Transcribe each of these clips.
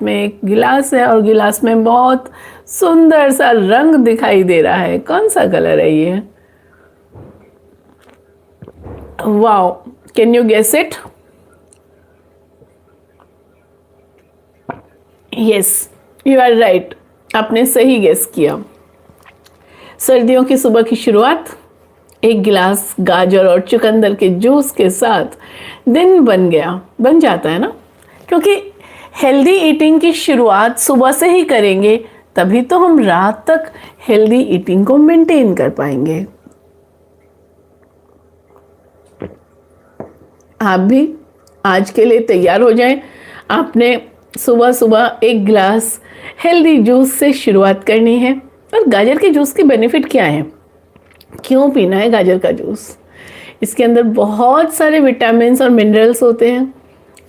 हाथ में एक गिलास है और गिलास में बहुत सुंदर सा रंग दिखाई दे रहा है। कौन सा कलर है ये? Wow, can you guess it? Yes, you are right, आपने सही गेस किया। सर्दियों की सुबह की शुरुआत एक गिलास गाजर और चुकंदर के जूस के साथ दिन बन जाता है ना, क्योंकि हेल्दी ईटिंग की शुरुआत सुबह से ही करेंगे तभी तो हम रात तक हेल्दी ईटिंग को मेंटेन कर पाएंगे। आप भी आज के लिए तैयार हो जाएं। आपने सुबह सुबह एक गिलास हेल्दी जूस से शुरुआत करनी है। और गाजर के जूस के बेनिफिट क्या है, क्यों पीना है गाजर का जूस? इसके अंदर बहुत सारे विटामिन्स और मिनरल्स होते हैं,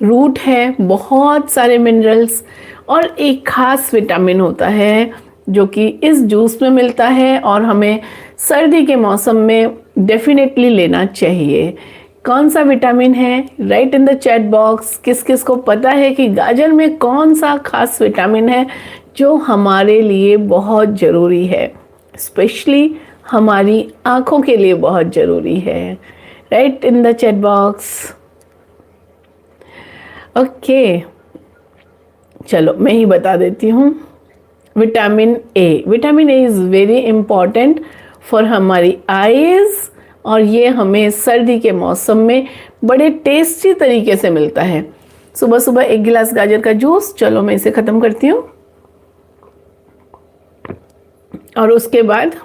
रूट है, बहुत सारे मिनरल्स, और एक खास विटामिन होता है जो कि इस जूस में मिलता है और हमें सर्दी के मौसम में डेफिनेटली लेना चाहिए। कौन सा विटामिन है? Right in the chat box. किस किस को पता है कि गाजर में कौन सा खास विटामिन है जो हमारे लिए बहुत ज़रूरी है, स्पेशली हमारी आँखों के लिए बहुत ज़रूरी है? Right in the chat box. Okay, चलो मैं ही बता देती हूँ। Vitamin A, vitamin A is very important for हमारी आईज़, और ये हमें सर्दी के मौसम में बड़े टेस्टी तरीके से मिलता है। सुबह सुबह एक गिलास गाजर का जूस, चलो मैं इसे ख़त्म करती हूँ और उसके बाद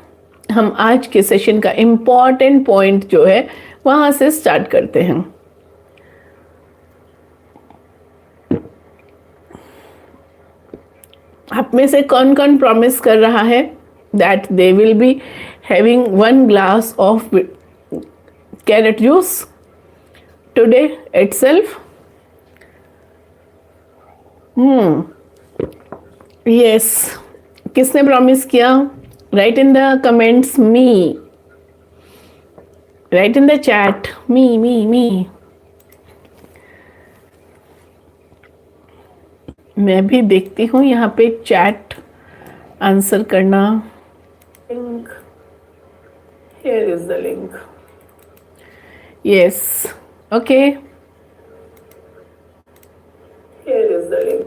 हम आज के सेशन का इम्पॉर्टेंट पॉइंट जो है वहाँ से स्टार्ट करते हैं। आप में से कौन कौन प्रॉमिस कर रहा है that they will be having 1 glass of carrot juice today itself? Yes, किसने प्रॉमिस किया? Write in the comments me, write in the chat me. मैं भी देखती हूँ यहाँ पे चैट आंसर करना। Link, here is the link. Yes, okay, here is the link.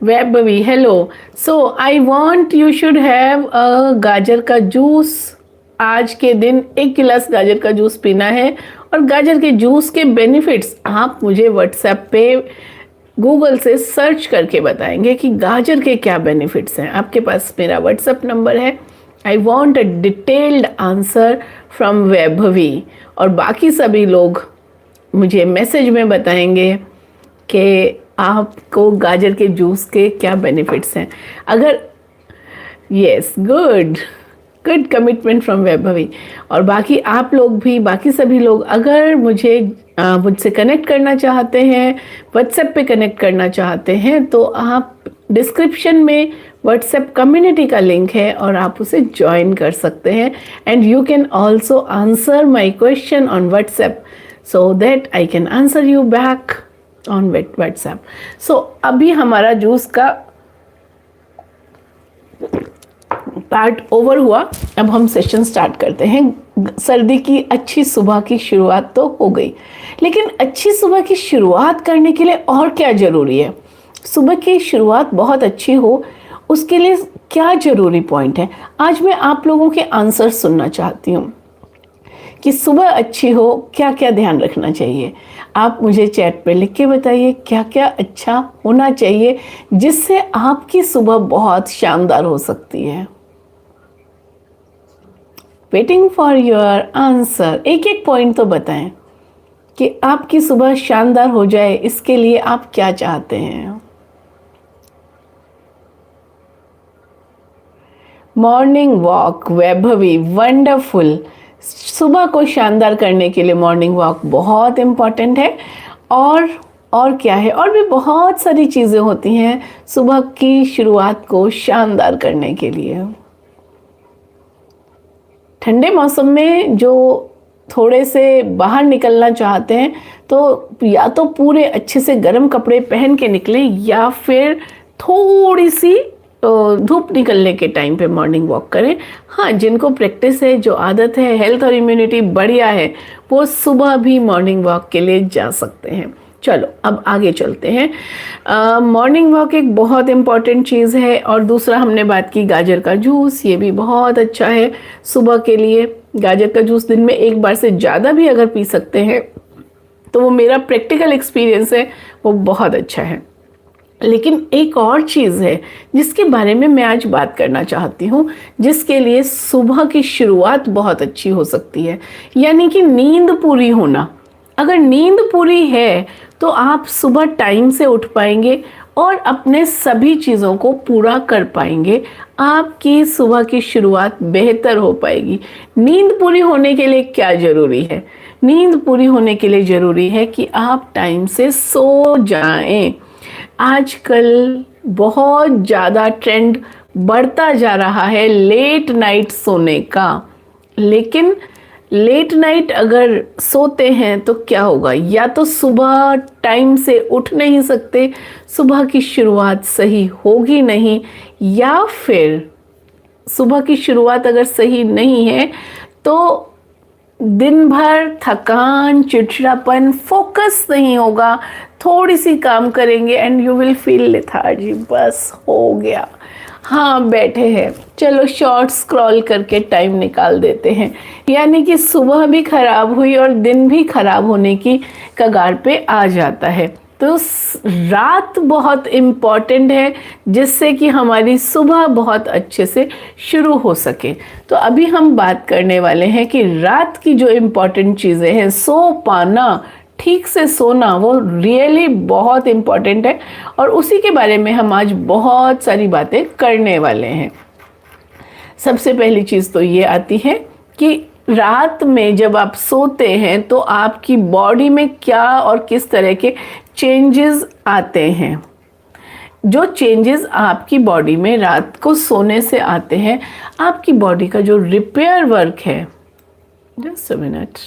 Vaibhavi, hello. So I want you should have a गाजर का juice. आज के दिन 1 गिलास गाजर का जूस पीना है, और गाजर के जूस के बेनिफिट्स आप मुझे व्हाट्सएप पे गूगल से सर्च करके बताएंगे कि गाजर के क्या बेनिफिट्स हैं। आपके पास मेरा व्हाट्सएप नंबर है। I want a detailed answer from Vaibhavi, और बाकी सभी लोग मुझे मैसेज में बताएंगे कि आपको गाजर के जूस के क्या बेनिफिट्स हैं। अगर yes, good commitment from Vaibhavi. और बाकी आप लोग भी, बाकी सभी लोग अगर मुझसे कनेक्ट करना चाहते हैं, व्हाट्सएप पे कनेक्ट करना चाहते हैं, तो आप डिस्क्रिप्शन में व्हाट्सएप कम्युनिटी का लिंक है और आप उसे ज्वाइन कर सकते हैं। And you can also answer my question on WhatsApp so that I can answer you back on WhatsApp. So अभी हमारा जूस का पार्ट ओवर हुआ, अब हम सेशन स्टार्ट करते हैं। सर्दी की अच्छी सुबह की शुरुआत तो हो गई, लेकिन अच्छी सुबह की शुरुआत करने के लिए और क्या ज़रूरी है? सुबह की शुरुआत बहुत अच्छी हो उसके लिए क्या ज़रूरी पॉइंट है? आज मैं आप लोगों के आंसर सुनना चाहती हूँ कि सुबह अच्छी हो क्या क्या ध्यान रखना चाहिए। आप मुझे चैट पे लिख के बताइए क्या क्या अच्छा होना चाहिए जिससे आपकी सुबह बहुत शानदार हो सकती है। Waiting for your answer. एक एक पॉइंट तो बताएं कि आपकी सुबह शानदार हो जाए, इसके लिए आप क्या चाहते हैं। Morning walk, Vaibhavi, wonderful. सुबह को शानदार करने के लिए मॉर्निंग वॉक बहुत इम्पॉर्टेंट है। और क्या है? और भी बहुत सारी चीज़ें होती हैं सुबह की शुरुआत को शानदार करने के लिए। ठंडे मौसम में जो थोड़े से बाहर निकलना चाहते हैं तो या तो पूरे अच्छे से गर्म कपड़े पहन के निकलें, या फिर थोड़ी सी धूप निकलने के टाइम पे मॉर्निंग वॉक करें। हाँ, जिनको प्रैक्टिस है, जो आदत है, हेल्थ और इम्यूनिटी बढ़िया है, वो सुबह भी मॉर्निंग वॉक के लिए जा सकते हैं। चलो अब आगे चलते हैं। मॉर्निंग वॉक एक बहुत इम्पॉर्टेंट चीज़ है। और दूसरा हमने बात की गाजर का जूस, ये भी बहुत अच्छा है सुबह के लिए। गाजर का जूस दिन में एक बार से ज़्यादा भी अगर पी सकते हैं तो वो मेरा प्रैक्टिकल एक्सपीरियंस है, वो बहुत अच्छा है। लेकिन एक और चीज़ है जिसके बारे में मैं आज बात करना चाहती हूँ, जिसके लिए सुबह की शुरुआत बहुत अच्छी हो सकती है, यानी कि नींद पूरी होना। अगर नींद पूरी है तो आप सुबह टाइम से उठ पाएंगे और अपने सभी चीज़ों को पूरा कर पाएंगे। आपकी सुबह की शुरुआत बेहतर हो पाएगी। नींद पूरी होने के लिए क्या ज़रूरी है? नींद पूरी होने के लिए ज़रूरी है कि आप टाइम से सो जाएं। आजकल बहुत ज़्यादा ट्रेंड बढ़ता जा रहा है लेट नाइट सोने का। लेकिन लेट नाइट अगर सोते हैं तो क्या होगा? या तो सुबह टाइम से उठ नहीं सकते, सुबह की शुरुआत सही होगी नहीं, या फिर सुबह की शुरुआत अगर सही नहीं है तो दिन भर थकान, चिड़चिड़ापन, फोकस नहीं होगा। थोड़ी सी काम करेंगे and you will feel lethargy, बस हो गया, हाँ बैठे हैं, चलो शॉर्ट स्क्रॉल करके टाइम निकाल देते हैं। यानी कि सुबह भी खराब हुई और दिन भी खराब होने की कगार पे आ जाता है। तो रात बहुत इम्पॉर्टेंट है जिससे कि हमारी सुबह बहुत अच्छे से शुरू हो सके। तो अभी हम बात करने वाले हैं कि रात की जो इम्पॉर्टेंट चीज़ें हैं, सो पाना, ठीक से सोना, वो रियली बहुत इम्पॉर्टेंट है। और उसी के बारे में हम आज बहुत सारी बातें करने वाले हैं। सबसे पहली चीज़ तो ये आती है कि रात में जब आप सोते हैं तो आपकी बॉडी में क्या और किस तरह के चेंजेस आते हैं। जो चेंजेस आपकी बॉडी में रात को सोने से आते हैं, आपकी बॉडी का जो रिपेयर वर्क है, जस्ट अ मिनट,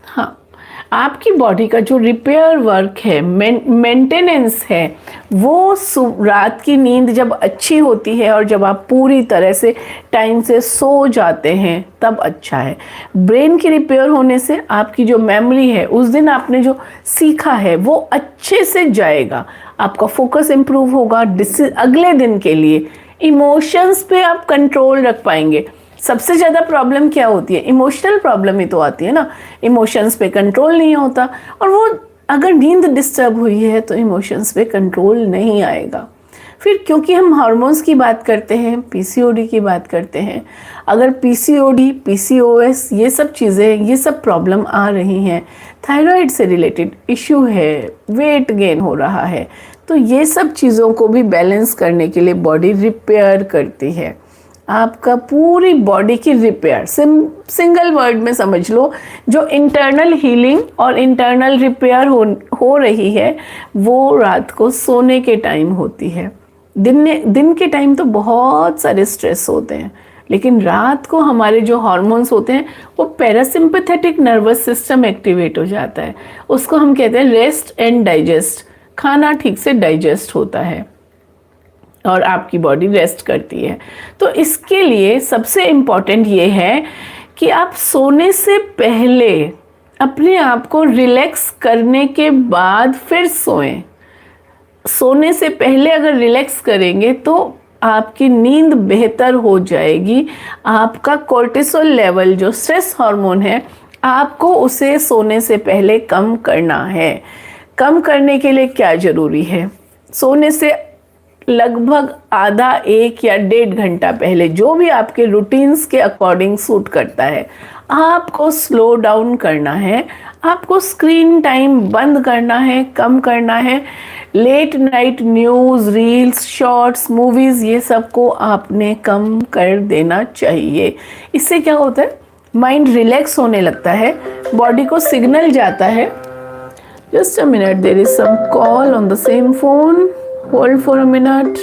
हाँ, आपकी बॉडी का जो रिपेयर वर्क है, मेंटेनेंस है, वो रात की नींद जब अच्छी होती है और जब आप पूरी तरह से टाइम से सो जाते हैं तब अच्छा है। ब्रेन की रिपेयर होने से आपकी जो मेमोरी है, उस दिन आपने जो सीखा है वो अच्छे से जाएगा, आपका फोकस इम्प्रूव होगा अगले दिन के लिए। इमोशंस पे आप कंट्रोल रख पाएंगे। सबसे ज़्यादा प्रॉब्लम क्या होती है? इमोशनल प्रॉब्लम ही तो आती है ना। इमोशंस पे कंट्रोल नहीं होता, और वो अगर नींद डिस्टर्ब हुई है तो इमोशंस पे कंट्रोल नहीं आएगा। फिर क्योंकि हम हार्मोन्स की बात करते हैं, पीसीओडी की बात करते हैं, अगर पीसीओडी, पीसीओएस, ये सब चीज़ें, ये सब प्रॉब्लम आ रही हैं, थायराइड से रिलेटेड इश्यू है, वेट गेन हो रहा है, तो ये सब चीज़ों को भी बैलेंस करने के लिए बॉडी रिपेयर करती है। आपका पूरी बॉडी की रिपेयर, सिंगल वर्ड में समझ लो, जो इंटरनल हीलिंग और इंटरनल रिपेयर हो रही है, वो रात को सोने के टाइम होती है। दिन के टाइम तो बहुत सारे स्ट्रेस होते हैं, लेकिन रात को हमारे जो हार्मोन्स होते हैं वो पैरासिम्पैथेटिक नर्वस सिस्टम एक्टिवेट हो जाता है। उसको हम कहते हैं रेस्ट एंड डाइजेस्ट। खाना ठीक से डाइजेस्ट होता है और आपकी बॉडी रेस्ट करती है। तो इसके लिए सबसे इम्पॉर्टेंट ये है कि आप सोने से पहले अपने आप को रिलैक्स करने के बाद फिर सोएं। सोने से पहले अगर रिलैक्स करेंगे तो आपकी नींद बेहतर हो जाएगी। आपका कोर्टिसोल लेवल, जो स्ट्रेस हार्मोन है, आपको उसे सोने से पहले कम करना है। कम करने के लिए क्या ज़रूरी है? सोने से लगभग आधा, 1 या 1.5 घंटा पहले, जो भी आपके रूटीन्स के अकॉर्डिंग सूट करता है, आपको स्लो डाउन करना है। आपको स्क्रीन टाइम बंद करना है, कम करना है। Late night news, reels, shorts, movies, ये सब को आपने कम कर देना चाहिए। इससे क्या होता है? माइंड रिलैक्स होने लगता है, बॉडी को सिग्नल जाता है। Just a minute, there is some call on the same phone, hold for a minute.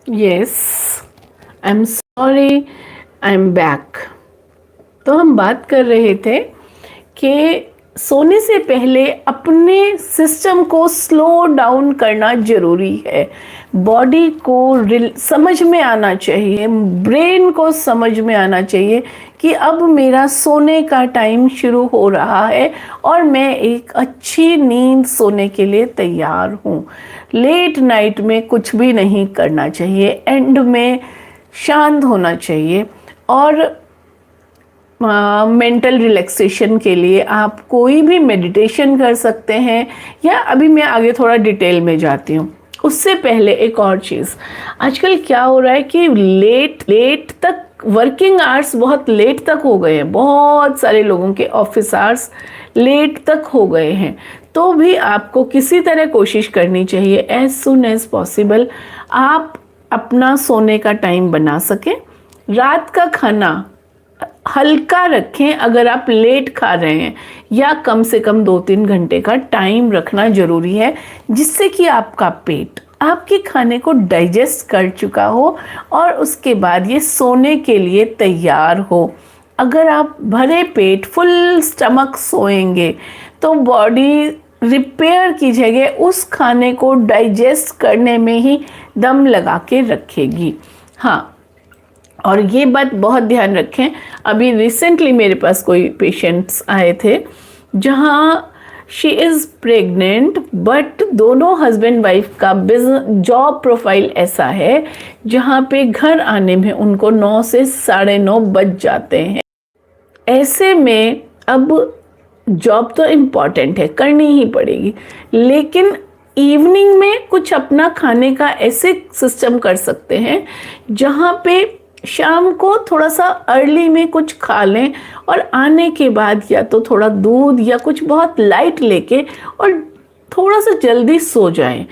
Yes, I'm sorry, I am back. तो हम बात कर रहे थे कि सोने से पहले अपने सिस्टम को स्लो डाउन करना जरूरी है। बॉडी को समझ में आना चाहिए, ब्रेन को समझ में आना चाहिए कि अब मेरा सोने का टाइम शुरू हो रहा है और मैं एक अच्छी नींद सोने के लिए तैयार हूँ। लेट नाइट में कुछ भी नहीं करना चाहिए, एंड में शांत होना चाहिए। और मेंटल रिलैक्सेशन के लिए आप कोई भी मेडिटेशन कर सकते हैं, या अभी मैं आगे थोड़ा डिटेल में जाती हूँ। उससे पहले एक और चीज़, आजकल क्या हो रहा है कि लेट तक वर्किंग आवर्स बहुत लेट तक हो गए हैं, बहुत सारे लोगों के ऑफिस आवर्स लेट तक हो गए हैं। तो भी आपको किसी तरह कोशिश करनी चाहिए एज सुन एज पॉसिबल आप अपना सोने का टाइम बना सकें। रात का खाना हल्का रखें अगर आप लेट खा रहे हैं, या कम से कम 2-3 घंटे का टाइम रखना जरूरी है, जिससे कि आपका पेट आपके खाने को डाइजेस्ट कर चुका हो और उसके बाद ये सोने के लिए तैयार हो। अगर आप भरे पेट फुल स्टमक सोएंगे तो बॉडी रिपेयर की जगह उस खाने को डाइजेस्ट करने में ही दम लगा के रखेगी। हाँ, और ये बात बहुत ध्यान रखें, अभी रिसेंटली मेरे पास कोई पेशेंट्स आए थे जहाँ शी इज़ प्रेग्नेंट, बट दोनों हस्बैंड वाइफ का बिजनेस जॉब प्रोफाइल ऐसा है जहाँ पे घर आने में उनको 9 से 9:30 बज जाते हैं। ऐसे में अब जॉब तो इम्पॉर्टेंट है, करनी ही पड़ेगी, लेकिन इवनिंग में कुछ अपना खाने का ऐसे सिस्टम कर सकते हैं जहाँ पे शाम को थोड़ा सा अर्ली में कुछ खा लें और आने के बाद या तो थोड़ा दूध या कुछ बहुत लाइट लेके और थोड़ा सा जल्दी सो जाएं।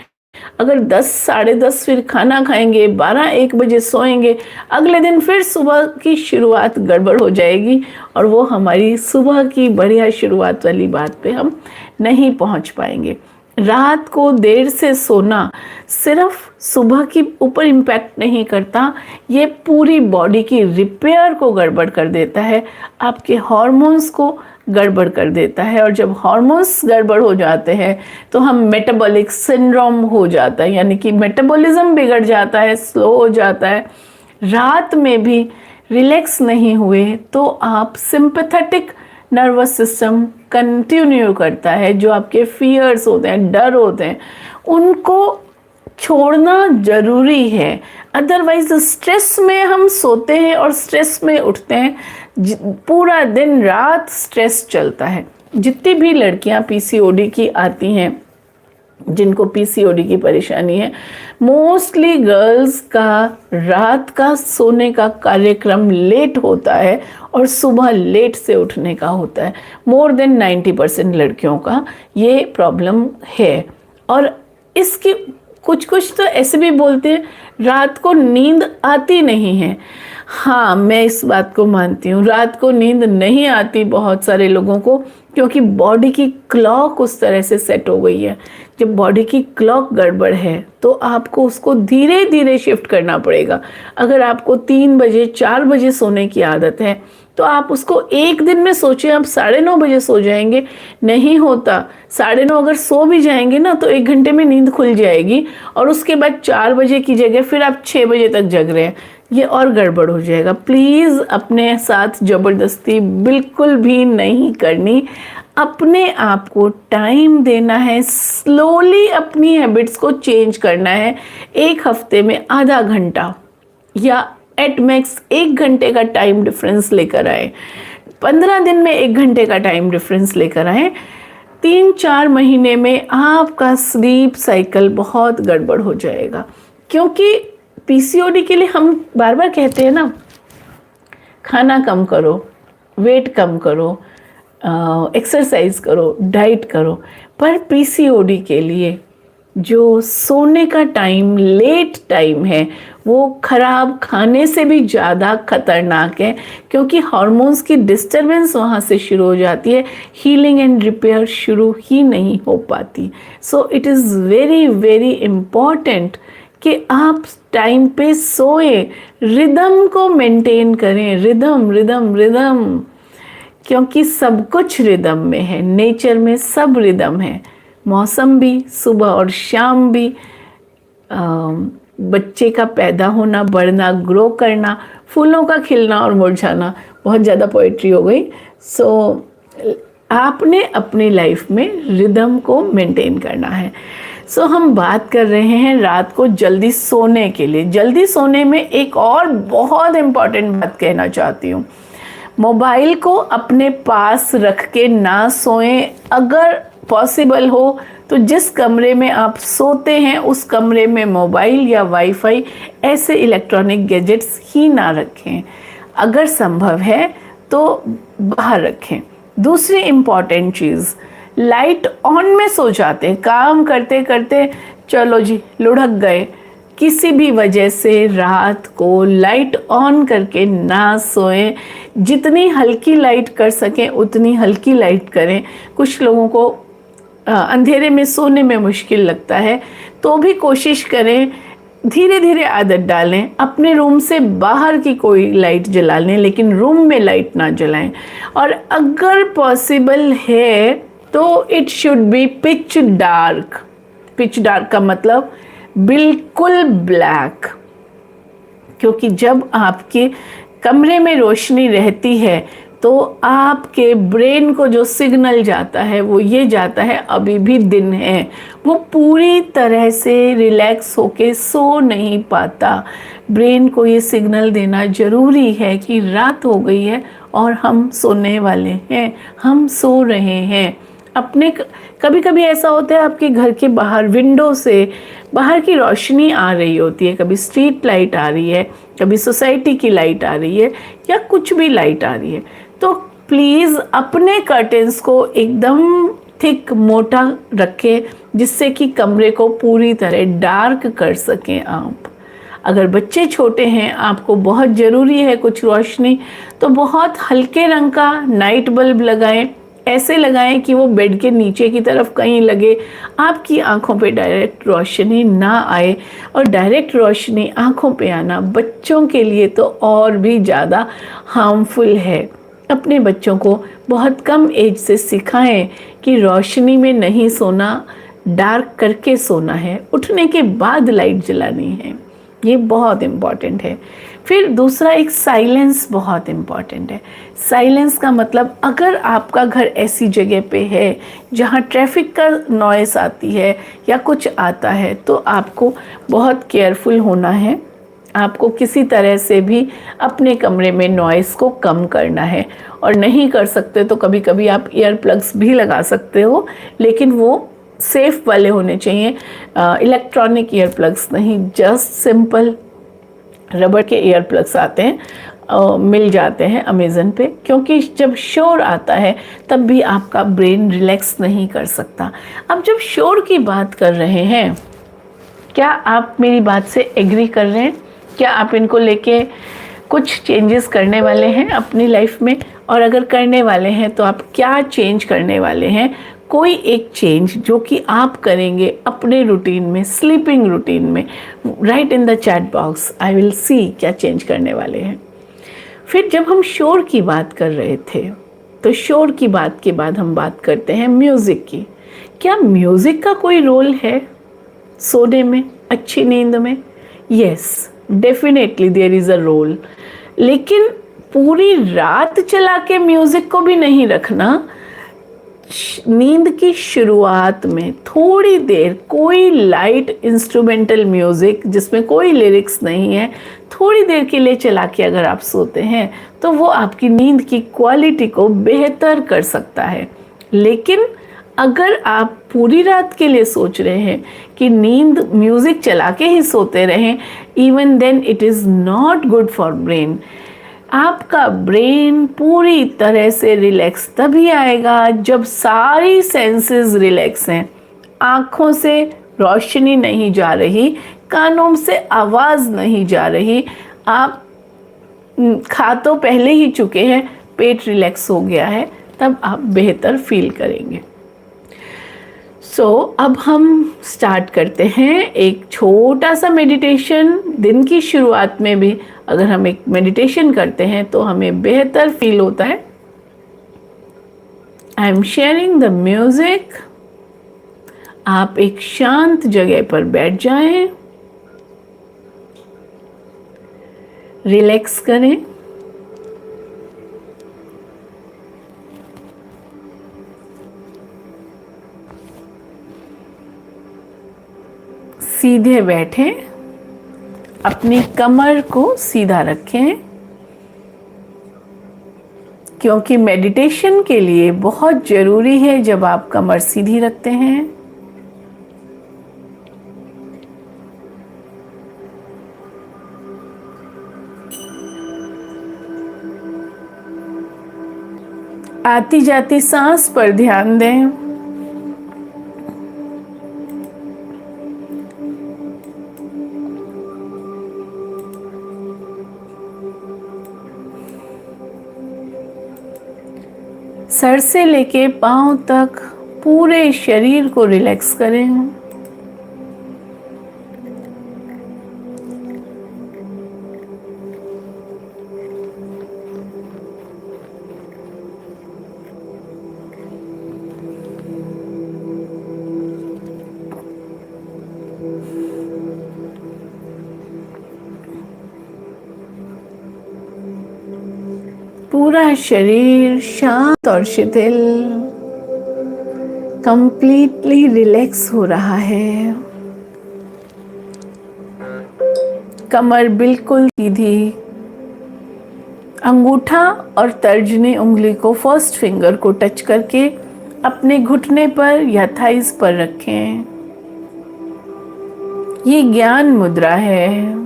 अगर 10 साढ़े 10 फिर खाना खाएंगे, 12-1 बजे सोएंगे, अगले दिन फिर सुबह की शुरुआत गड़बड़ हो जाएगी और वो हमारी सुबह की बढ़िया शुरुआत वाली बात पे हम नहीं पहुंच पाएंगे। रात को देर से सोना सिर्फ सुबह की ऊपर इम्पैक्ट नहीं करता, ये पूरी बॉडी की रिपेयर को गड़बड़ कर देता है, आपके हार्मोन्स को गड़बड़ कर देता है। और जब हार्मोन्स गड़बड़ हो जाते हैं तो हम मेटाबॉलिक सिंड्रोम हो जाता है, यानी कि मेटाबॉलिज्म बिगड़ जाता है, स्लो हो जाता है। रात में भी रिलैक्स नहीं हुए तो आप सिंपैथेटिक नर्वस सिस्टम कंटिन्यू करता है, जो आपके फियर्स होते हैं, डर होते हैं, उनको छोड़ना जरूरी है। अदरवाइज स्ट्रेस में हम सोते हैं और स्ट्रेस में उठते हैं, पूरा दिन रात स्ट्रेस चलता है। जितनी भी लड़कियां पीसीओडी की आती हैं, जिनको पीसीओडी की परेशानी है, मोस्टली गर्ल्स का रात का सोने का कार्यक्रम लेट होता है और सुबह लेट से उठने का होता है। मोर देन 90% लड़कियों का ये प्रॉब्लम है। और इसकी कुछ तो ऐसे भी बोलते हैं रात को नींद आती नहीं है। हाँ, मैं इस बात को मानती हूँ, रात को नींद नहीं आती बहुत सारे लोगों को, क्योंकि बॉडी की क्लॉक उस तरह से सेट हो गई है। जब बॉडी की क्लॉक गड़बड़ है तो आपको उसको धीरे धीरे शिफ्ट करना पड़ेगा। अगर आपको 3 बजे 4 बजे सोने की आदत है तो आप उसको एक दिन में सोचें आप 9:30 बजे सो जाएंगे, नहीं होता। 9:30 अगर सो भी जाएंगे ना तो 1 घंटे में नींद खुल जाएगी और उसके बाद 4 बजे की जगह फिर आप 6 बजे तक जग रहे हैं, ये और गड़बड़ हो जाएगा। प्लीज़ अपने साथ ज़बरदस्ती बिल्कुल भी नहीं करनी, अपने आप को टाइम देना है, स्लोली अपनी हैबिट्स को चेंज करना है। 1 हफ्ते में आधा घंटा या एट मैक्स 1 घंटे का टाइम डिफरेंस लेकर आए, 15 दिन में 1 घंटे का टाइम डिफरेंस लेकर आए। 3-4 महीने में आपका स्लीप साइकिल बहुत गड़बड़ हो जाएगा। क्योंकि पीसीओडी के लिए हम बार बार कहते हैं ना, खाना कम करो, वेट कम करो, एक्सरसाइज करो, डाइट करो, पर पीसीओडी के लिए जो सोने का टाइम लेट टाइम है वो खराब खाने से भी ज़्यादा खतरनाक है, क्योंकि हार्मोन्स की डिस्टरबेंस वहाँ से शुरू हो जाती है, हीलिंग एंड रिपेयर शुरू ही नहीं हो पाती। So it is very very important कि आप टाइम पे सोए, रिदम को मेंटेन करें, रिदम रिदम रिदम, क्योंकि सब कुछ रिदम में है, नेचर में सब रिदम है, मौसम भी, सुबह और शाम भी, बच्चे का पैदा होना, बढ़ना, ग्रो करना, फूलों का खिलना और मुरझाना। बहुत ज़्यादा पोइट्री हो गई। सो आपने अपनी लाइफ में रिदम को मेंटेन करना है। सो हम बात कर रहे हैं रात को जल्दी सोने के लिए। जल्दी सोने में एक और बहुत इम्पॉर्टेंट बात कहना चाहती हूँ, मोबाइल को अपने पास रख के ना सोएं। अगर पॉसिबल हो तो जिस कमरे में आप सोते हैं उस कमरे में मोबाइल या वाईफाई ऐसे इलेक्ट्रॉनिक गैजेट्स ही ना रखें। अगर संभव है तो बाहर रखें। दूसरी इम्पॉर्टेंट चीज़, लाइट ऑन में सो जाते हैं, काम करते करते चलो जी लुढ़क गए, किसी भी वजह से रात को लाइट ऑन करके ना सोएं। जितनी हल्की लाइट कर सकें उतनी हल्की लाइट करें। कुछ लोगों को अंधेरे में सोने में मुश्किल लगता है, तो भी कोशिश करें, धीरे धीरे आदत डालें, अपने रूम से बाहर की कोई लाइट जला लें, लेकिन रूम में लाइट ना जलाएं। और अगर पॉसिबल है तो it should be pitch dark. Pitch dark का मतलब बिल्कुल ब्लैक, क्योंकि जब आपके कमरे में रोशनी रहती है तो आपके ब्रेन को जो सिग्नल जाता है वो ये जाता है अभी भी दिन है, वो पूरी तरह से रिलैक्स होके सो नहीं पाता। ब्रेन को ये सिग्नल देना ज़रूरी है कि रात हो गई है और हम सोने वाले हैं, हम सो रहे हैं। अपने कभी कभी ऐसा होता है आपके घर के बाहर विंडो से बाहर की रोशनी आ रही होती है, कभी स्ट्रीट लाइट आ रही है, कभी सोसाइटी की लाइट आ रही है, या कुछ भी लाइट आ रही है, तो प्लीज़ अपने कर्टेंस को एकदम थिक मोटा रखें, जिससे कि कमरे को पूरी तरह डार्क कर सकें आप। अगर बच्चे छोटे हैं, आपको बहुत ज़रूरी है कुछ रोशनी, तो बहुत हल्के रंग का नाइट बल्ब लगाएं। ऐसे लगाएं कि वो बेड के नीचे की तरफ कहीं लगे, आपकी आंखों पे डायरेक्ट रोशनी ना आए। और डायरेक्ट रोशनी आंखों पे आना बच्चों के लिए तो और भी ज़्यादा हार्मफुल है। अपने बच्चों को बहुत कम एज से सिखाएं कि रोशनी में नहीं सोना, डार्क करके सोना है, उठने के बाद लाइट जलानी है। ये बहुत इम्पॉर्टेंट है। फिर दूसरा, एक साइलेंस बहुत इम्पॉर्टेंट है। साइलेंस का मतलब, अगर आपका घर ऐसी जगह पे है जहाँ ट्रैफिक का नॉइस आती है या कुछ आता है, तो आपको बहुत केयरफुल होना है। आपको किसी तरह से भी अपने कमरे में नॉइस को कम करना है, और नहीं कर सकते तो कभी कभी आप ईयर प्लग्स भी लगा सकते हो, लेकिन वो सेफ वाले होने चाहिए, इलेक्ट्रॉनिक ईयर प्लग्स नहीं। जस्ट सिंपल रबर के ईयर प्लग्स आते हैं, मिल जाते हैं अमेज़न पे, क्योंकि जब शोर आता है तब भी आपका ब्रेन रिलैक्स नहीं कर सकता। अब जब शोर की बात कर रहे हैं, क्या आप मेरी बात से एग्री कर रहे हैं? क्या आप इनको लेके कुछ चेंजेस करने वाले हैं अपनी लाइफ में? और अगर करने वाले हैं तो आप क्या चेंज करने वाले हैं? कोई एक चेंज जो कि आप करेंगे अपने रूटीन में, स्लीपिंग रूटीन में, right in the chat box, I will see क्या चेंज करने वाले हैं। फिर जब हम शोर की बात कर रहे थे, तो शोर की बात के बाद हम बात करते हैं म्यूज़िक की। क्या म्यूज़िक का कोई रोल है सोने में, अच्छी नींद में? Yes, definitely there is a role. लेकिन पूरी रात चला के म्यूज़िक को भी नहीं रखना। नींद की शुरुआत में थोड़ी देर कोई लाइट इंस्ट्रूमेंटल म्यूज़िक जिसमें कोई लिरिक्स नहीं है, थोड़ी देर के लिए चला के अगर आप सोते हैं तो वो आपकी नींद की क्वालिटी को बेहतर कर सकता है। लेकिन अगर आप पूरी रात के लिए सोच रहे हैं कि नींद म्यूज़िक चला के ही सोते रहें, even then it is not good for brain. आपका ब्रेन पूरी तरह से रिलैक्स तभी आएगा जब सारी सेंसेस रिलैक्स हैं। आँखों से रोशनी नहीं जा रही, कानों से आवाज़ नहीं जा रही, आप खा तो पहले ही चुके हैं, पेट रिलैक्स हो गया है, तब आप बेहतर फील करेंगे। अब हम स्टार्ट करते हैं एक छोटा सा मेडिटेशन। दिन की शुरुआत में भी अगर हम एक मेडिटेशन करते हैं तो हमें बेहतर फील होता है। I am sharing the music. आप एक शांत जगह पर बैठ जाएं, रिलैक्स करें। सीधे बैठें, अपनी कमर को सीधा रखें, क्योंकि मेडिटेशन के लिए बहुत ज़रूरी है जब आप कमर सीधी रखते हैं। आती जाती सांस पर ध्यान दें। सर से लेके पांव तक पूरे शरीर को रिलैक्स करें। पूरा शरीर शांत और शिथिल, कंप्लीटली रिलैक्स हो रहा है। कमर बिल्कुल सीधी। अंगूठा और तर्जनी उंगली को फर्स्ट फिंगर को टच करके अपने घुटने पर या थाइस पर रखें। ये ज्ञान मुद्रा है।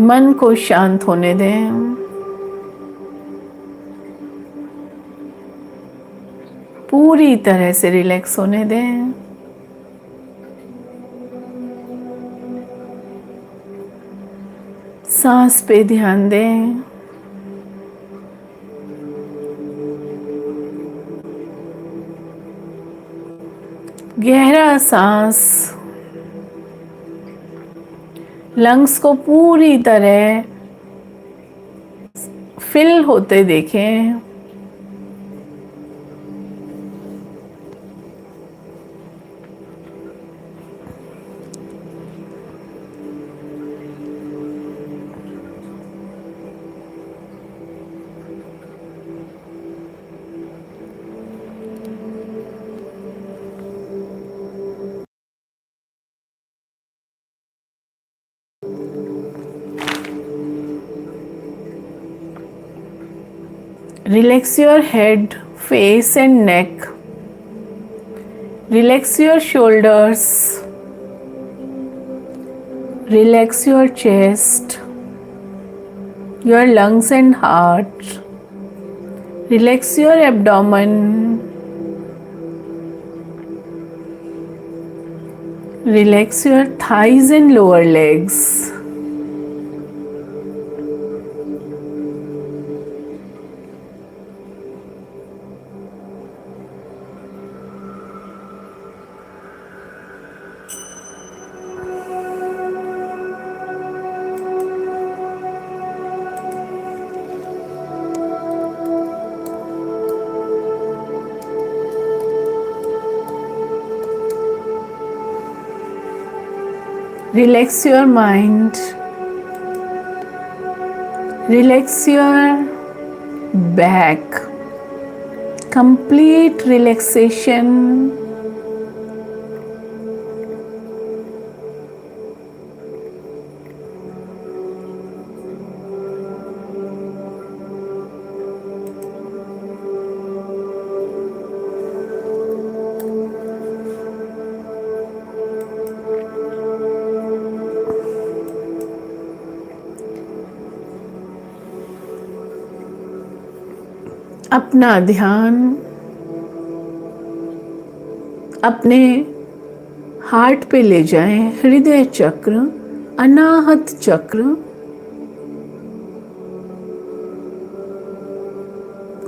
मन को शांत होने दें। पूरी तरह से रिलैक्स होने दें। सांस पे ध्यान दें। गहरा सांस लंग्स को पूरी तरह फिल होते देखें। Relax your head, face and neck. Relax your shoulders. Relax your chest, your lungs and heart. Relax your abdomen. Relax your thighs and lower legs. Relax your mind. Relax your back. Complete relaxation. अपना ध्यान अपने heart पे ले जाएं, हृदय चक्र, अनाहत चक्र।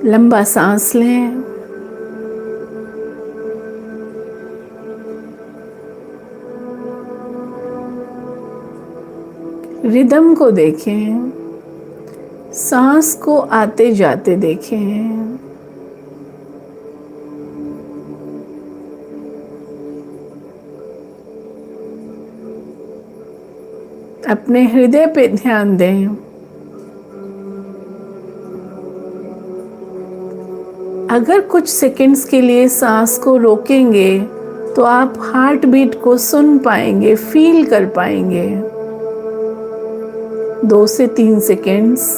लंबा सांस लें। रिदम को देखें, सांस को आते जाते देखें। अपने हृदय पे ध्यान दें। अगर कुछ सेकंड्स के लिए सांस को रोकेंगे तो आप हार्ट बीट को सुन पाएंगे, फील कर पाएंगे। 2 से 3 सेकंड्स।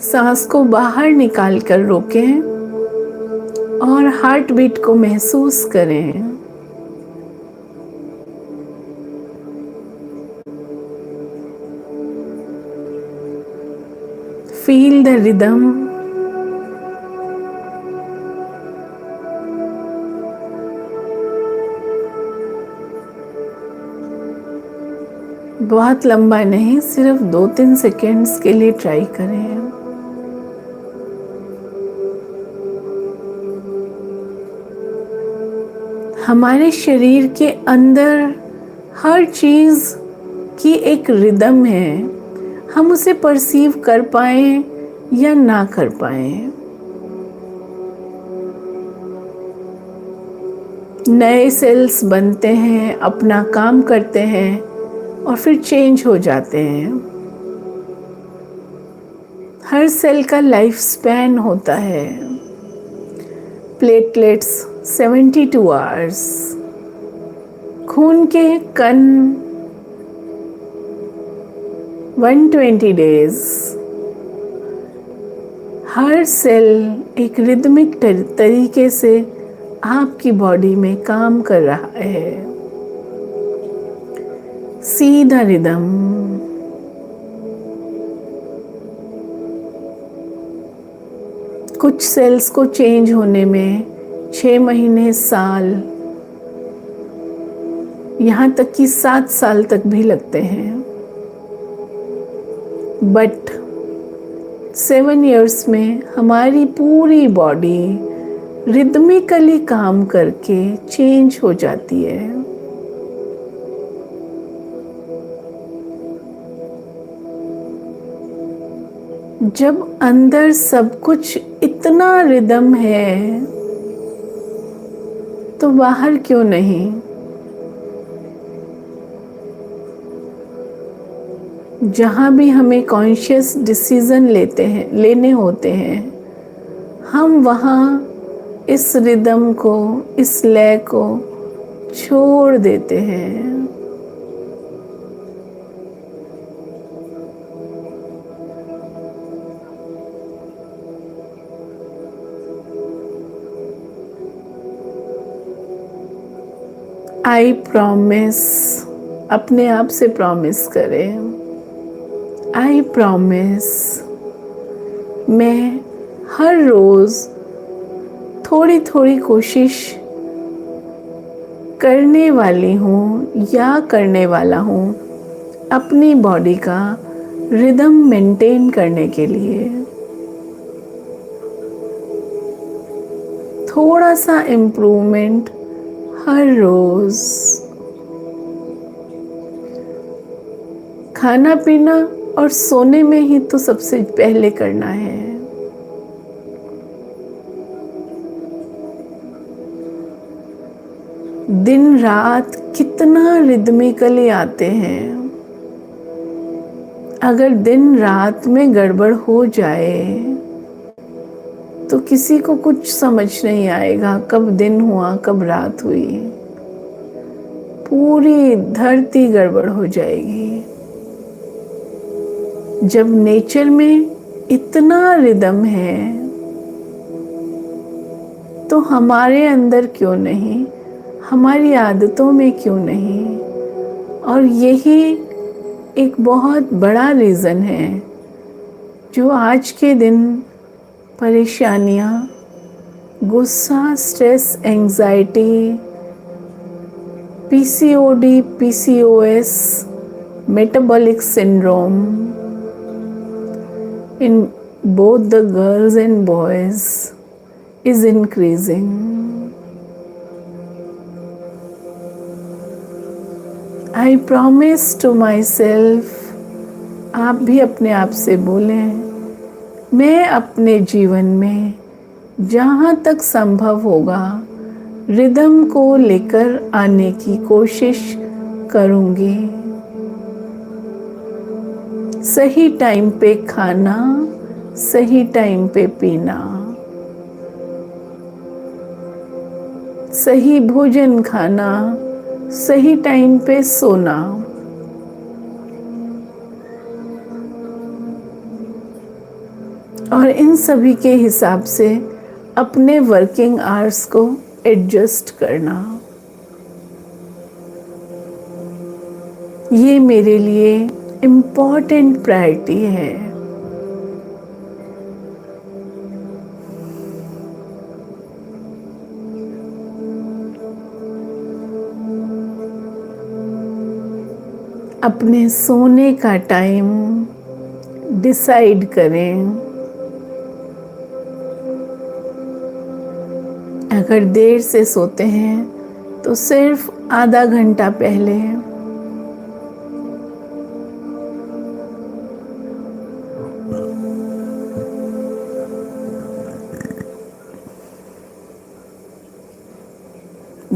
सांस को बाहर निकाल कर रोकें और हार्ट बीट को महसूस करें। Feel the rhythm. बहुत लंबा नहीं, सिर्फ 2-3 सेकेंड्स के लिए ट्राई करें। हमारे शरीर के अंदर हर चीज की एक रिदम है, हम उसे परसीव कर पाएं या ना कर पाएं। नए सेल्स बनते हैं, अपना काम करते हैं और फिर चेंज हो जाते हैं। हर सेल का लाइफ स्पैन होता है। प्लेटलेट्स 72 आवर्स, खून के कण 120 डेज। हर सेल एक रिदमिक तरीके से आपकी बॉडी में काम कर रहा है। सीधा रिदम। कुछ सेल्स को चेंज होने में 6 महीने, साल, यहाँ तक कि 7 साल तक भी लगते हैं। बट 7 इयर्स में हमारी पूरी बॉडी रिदमिकली काम करके चेंज हो जाती है। जब अंदर सब कुछ इतना रिदम है तो बाहर क्यों नहीं? जहाँ भी हमें कॉन्शियस डिसीजन लेने होते हैं, हम वहाँ इस रिदम को, इस लय को छोड़ देते हैं। आई प्रॉमिस, अपने आप से प्रॉमिस करें। आई प्रॉमिस, मैं हर रोज थोड़ी थोड़ी कोशिश करने वाली हूँ या करने वाला हूँ अपनी बॉडी का रिदम मेंटेन करने के लिए। थोड़ा सा इम्प्रूवमेंट हर रोज। खाना पीना और सोने में ही तो सबसे पहले करना है। दिन रात कितना रिदमिकली आते हैं। अगर दिन रात में गड़बड़ हो जाए तो किसी को कुछ समझ नहीं आएगा कब दिन हुआ कब रात हुई। पूरी धरती गड़बड़ हो जाएगी। जब नेचर में इतना रिदम है तो हमारे अंदर क्यों नहीं, हमारी आदतों में क्यों नहीं? और यही एक बहुत बड़ा रीज़न है जो आज के दिन परेशानियाँ, गुस्सा, stress, anxiety, PCOD, PCOS, metabolic syndrome in both the girls and boys is increasing. I promise to myself, आप भी अपने आप से बोलें, मैं अपने जीवन में जहाँ तक संभव होगा रिदम को लेकर आने की कोशिश करूँगी। सही टाइम पे खाना, सही टाइम पे पीना, सही भोजन खाना, सही टाइम पे सोना, और इन सभी के हिसाब से अपने वर्किंग आवर्स को एडजस्ट करना, ये मेरे लिए इम्पोर्टेंट प्रायोरिटी है। अपने सोने का टाइम डिसाइड करें। अगर देर से सोते हैं तो सिर्फ आधा घंटा पहले।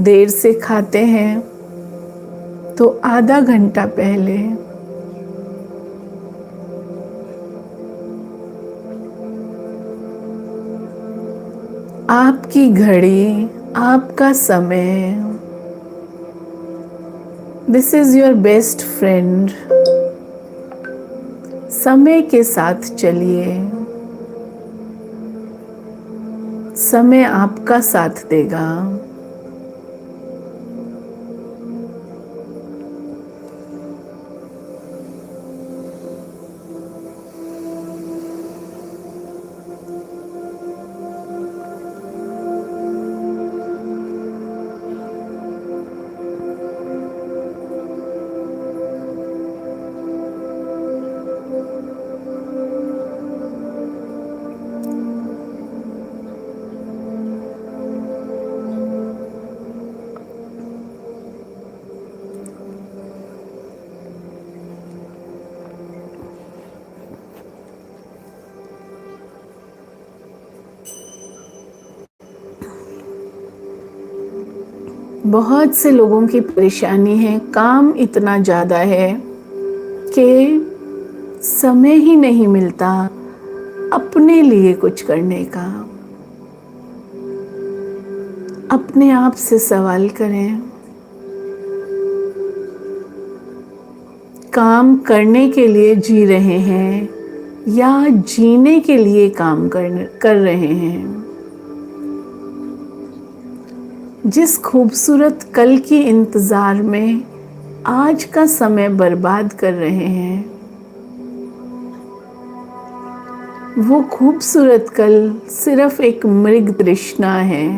देर से खाते हैं तो आधा घंटा पहले। आपकी घड़ी, आपका समय, this is your best friend. समय के साथ चलिए, समय आपका साथ देगा। बहुत से लोगों की परेशानी है, काम इतना ज़्यादा है कि समय ही नहीं मिलता अपने लिए कुछ करने का। अपने आप से सवाल करें, काम करने के लिए जी रहे हैं या जीने के लिए काम कर रहे हैं? जिस खूबसूरत कल की इंतज़ार में आज का समय बर्बाद कर रहे हैं, वो खूबसूरत कल सिर्फ एक मृग तृष्णा है।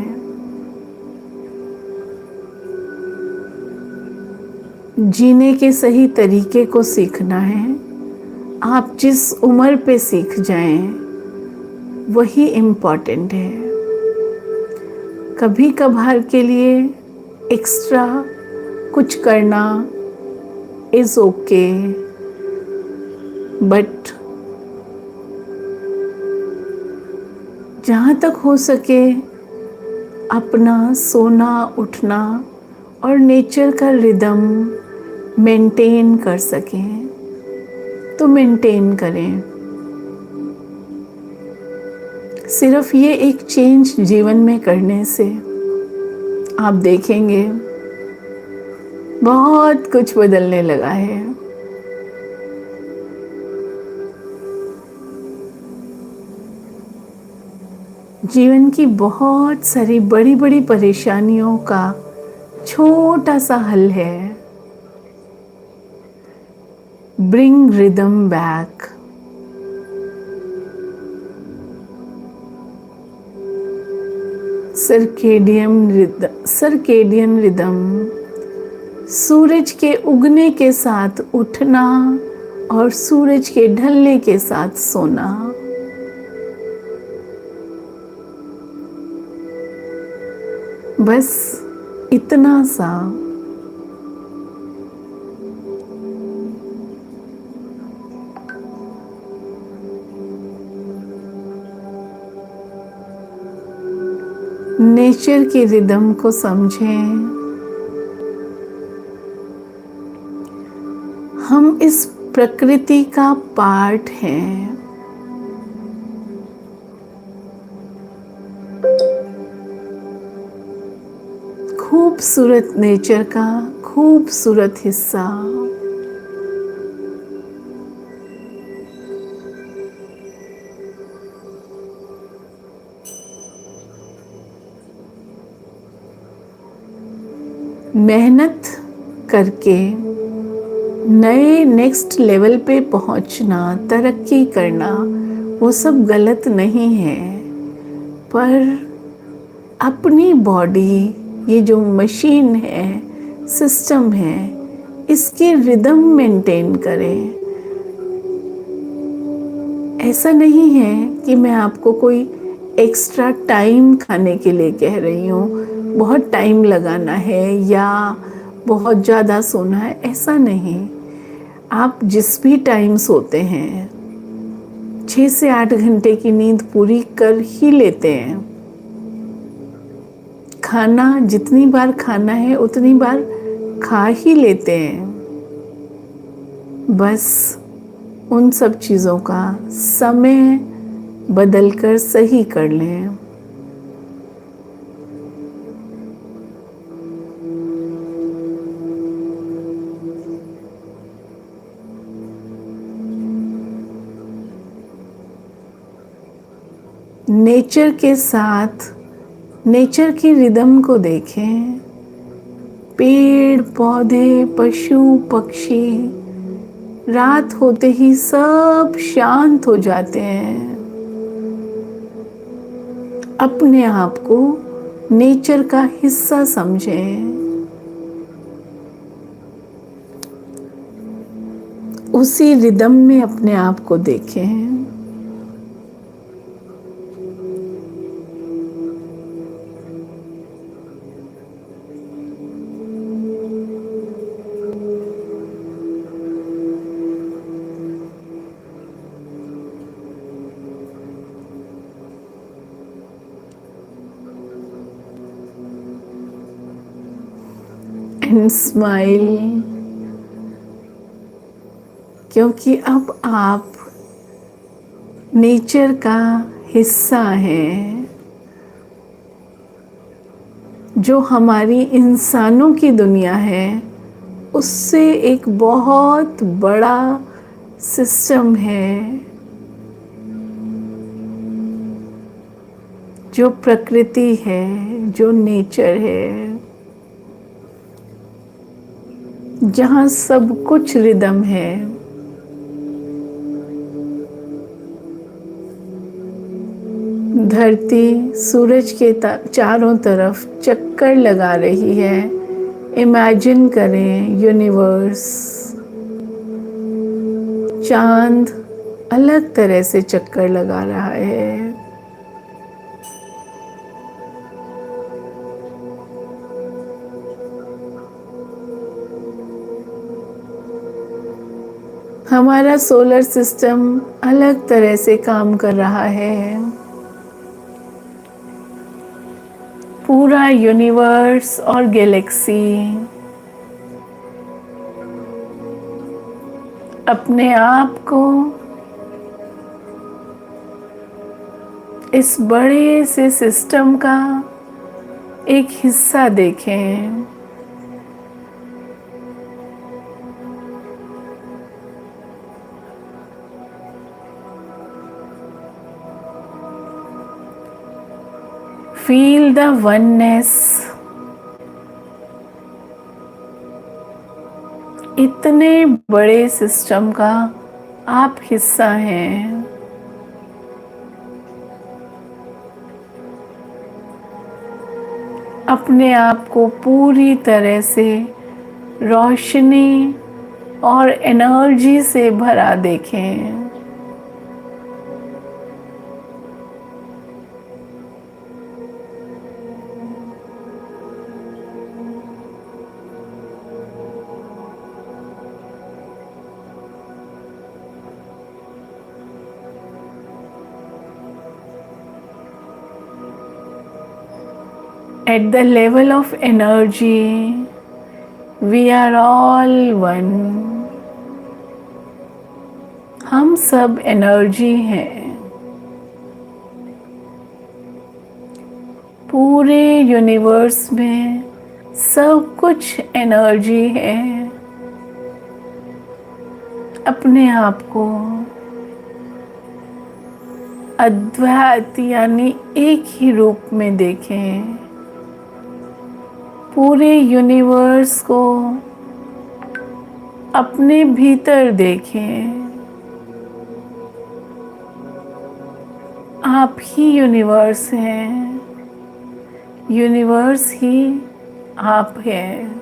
जीने के सही तरीके को सीखना है। आप जिस उम्र पे सीख जाएं, वही इम्पोर्टेंट है। कभी कभार के लिए एक्स्ट्रा कुछ करना इज ओके, बट जहाँ तक हो सके अपना सोना, उठना और नेचर का रिदम मेंटेन कर सकें तो मेंटेन करें। सिर्फ ये एक चेंज जीवन में करने से आप देखेंगे बहुत कुछ बदलने लगा है। जीवन की बहुत सारी बड़ी बड़ी परेशानियों का छोटा सा हल है, bring rhythm back. Circadian rhythm सूरज के उगने के साथ उठना और सूरज के ढलने के साथ सोना। बस इतना सा। नेचर की रिदम को समझें। हम इस प्रकृति का पार्ट हैं। खूबसूरत नेचर का खूबसूरत हिस्सा। मेहनत करके नए नेक्स्ट लेवल पे पहुंचना, तरक्की करना, वो सब गलत नहीं है, पर अपनी बॉडी, ये जो मशीन है, सिस्टम है, इसकी रिदम मेंटेन करें। ऐसा नहीं है कि मैं आपको कोई एक्स्ट्रा टाइम खाने के लिए कह रही हूँ, बहुत टाइम लगाना है या बहुत ज़्यादा सोना है, ऐसा नहीं। आप जिस भी टाइम सोते हैं 6 से 8 घंटे की नींद पूरी कर ही लेते हैं। खाना जितनी बार खाना है उतनी बार खा ही लेते हैं। बस उन सब चीज़ों का समय बदलकर सही कर लें। नेचर के साथ नेचर की रिदम को देखें। पेड़ पौधे, पशु पक्षी रात होते ही सब शांत हो जाते हैं। अपने आप को नेचर का हिस्सा समझें। उसी रिदम में अपने आप को देखें। एंड स्माइल, क्योंकि अब आप नेचर का हिस्सा हैं। जो हमारी इंसानों की दुनिया है उससे एक बहुत बड़ा सिस्टम है, जो प्रकृति है, जो नेचर है, जहाँ सब कुछ रिदम है। धरती सूरज के चारों तरफ चक्कर लगा रही है। इमेजिन करें यूनिवर्स। चांद अलग तरह से चक्कर लगा रहा है। हमारा सोलर सिस्टम अलग तरह से काम कर रहा है। पूरा यूनिवर्स और गैलेक्सी अपने आप को इस बड़े से सिस्टम का एक हिस्सा देखें। Feel the oneness. इतने बड़े सिस्टम का आप हिस्सा हैं। अपने आप को पूरी तरह से रोशनी और एनर्जी से भरा देखें। At the level of energy, we are all one. हम सब एनर्जी हैं। पूरे यूनिवर्स में सब कुछ एनर्जी है। अपने आप को अद्वैत यानी एक ही रूप में देखें। पूरे यूनिवर्स को अपने भीतर देखें। आप ही यूनिवर्स हैं, यूनिवर्स ही आप हैं।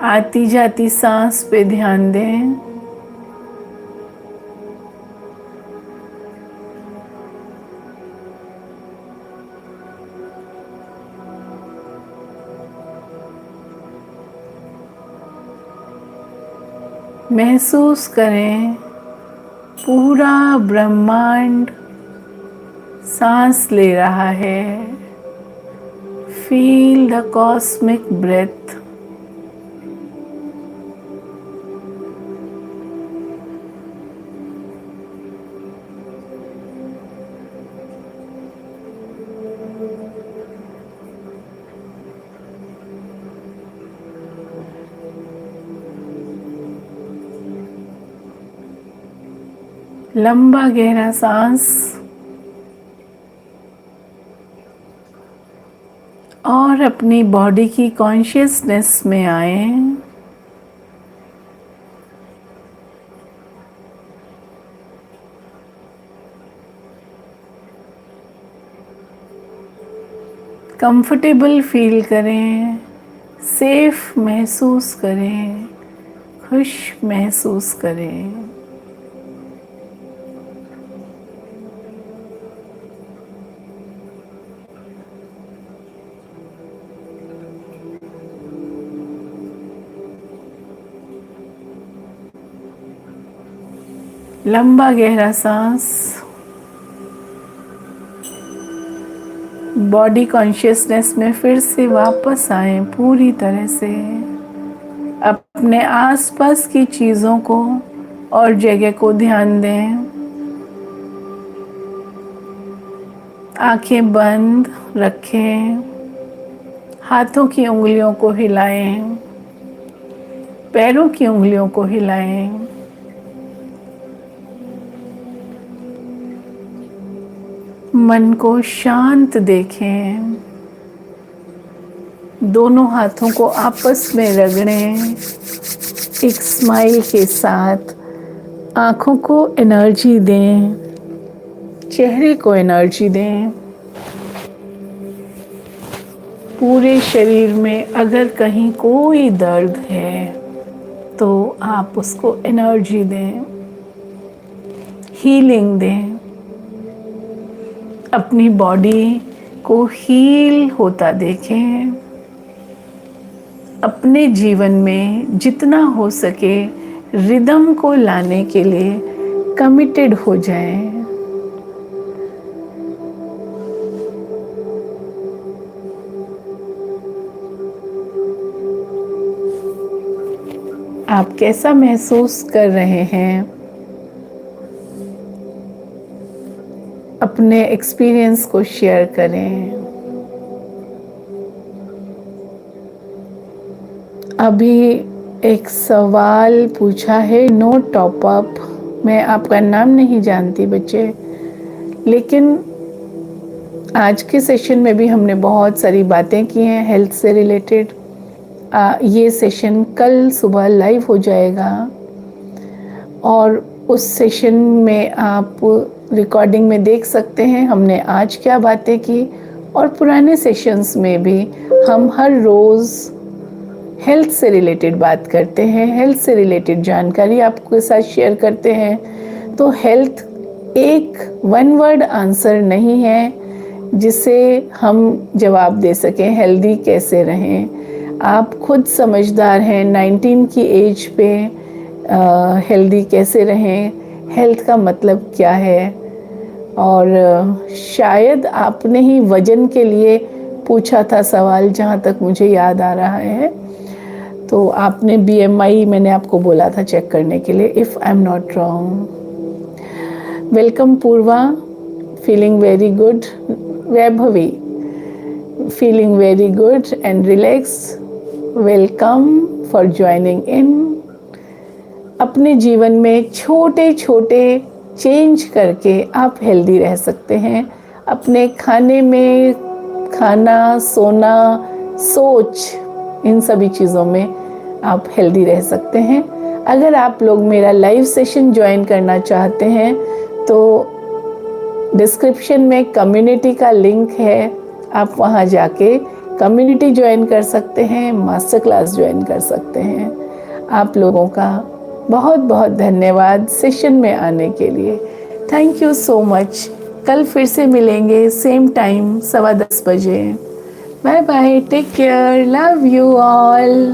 आती जाती सांस पे ध्यान दें। महसूस करें पूरा ब्रह्मांड सांस ले रहा है। Feel the cosmic breath. लंबा गहरा सांस और अपनी बॉडी की कॉन्शियसनेस में आए। कंफर्टेबल फील करें, सेफ महसूस करें, खुश महसूस करें। लंबा गहरा सांस। बॉडी कॉन्शियसनेस में फिर से वापस आए पूरी तरह से। अपने आसपास की चीज़ों को और जगह को ध्यान दें। आंखें बंद रखें। हाथों की उंगलियों को हिलाएं। पैरों की उंगलियों को हिलाएं। मन को शांत देखें। दोनों हाथों को आपस में रगड़ें। एक स्माइल के साथ आँखों को एनर्जी दें, चेहरे को एनर्जी दें। पूरे शरीर में अगर कहीं कोई दर्द है तो आप उसको एनर्जी दें, हीलिंग दें। अपनी बॉडी को हील होता देखें। अपने जीवन में जितना हो सके रिदम को लाने के लिए कमिटेड हो जाएं। आप कैसा महसूस कर रहे हैं? अपने एक्सपीरियंस को शेयर करें। अभी एक सवाल पूछा है, नो टॉप अप। मैं आपका नाम नहीं जानती बच्चे, लेकिन आज के सेशन में भी हमने बहुत सारी बातें की हैं हेल्थ से रिलेटेड। ये सेशन कल सुबह लाइव हो जाएगा और उस सेशन में आप रिकॉर्डिंग में देख सकते हैं हमने आज क्या बातें की। और पुराने सेशंस में भी हम हर रोज़ हेल्थ से रिलेटेड बात करते हैं, हेल्थ से रिलेटेड जानकारी आपके साथ शेयर करते हैं। तो हेल्थ एक वन वर्ड आंसर नहीं है जिसे हम जवाब दे सकें हेल्दी कैसे रहें। आप खुद समझदार हैं, 19 की एज पे हेल्दी कैसे रहें, हेल्थ का मतलब क्या है। और शायद आपने ही वज़न के लिए पूछा था सवाल, जहाँ तक मुझे याद आ रहा है। तो आपने BMI मैंने आपको बोला था चेक करने के लिए, if I am not wrong. Welcome Purva, feeling very good. Vaibhavi, feeling very good and relax. Welcome for joining in. अपने जीवन में छोटे छोटे चेंज करके आप हेल्दी रह सकते हैं। अपने खाने में, खाना, सोना, सोच, इन सभी चीज़ों में आप हेल्दी रह सकते हैं। अगर आप लोग मेरा लाइव सेशन ज्वाइन करना चाहते हैं तो डिस्क्रिप्शन में कम्युनिटी का लिंक है, आप वहां जाके कम्युनिटी ज्वाइन कर सकते हैं, मास्टर क्लास ज्वाइन कर सकते हैं। आप लोगों का बहुत बहुत धन्यवाद सेशन में आने के लिए। Thank you so much. कल फिर से मिलेंगे सेम टाइम 10:15 बजे। Bye bye, take care, love you all.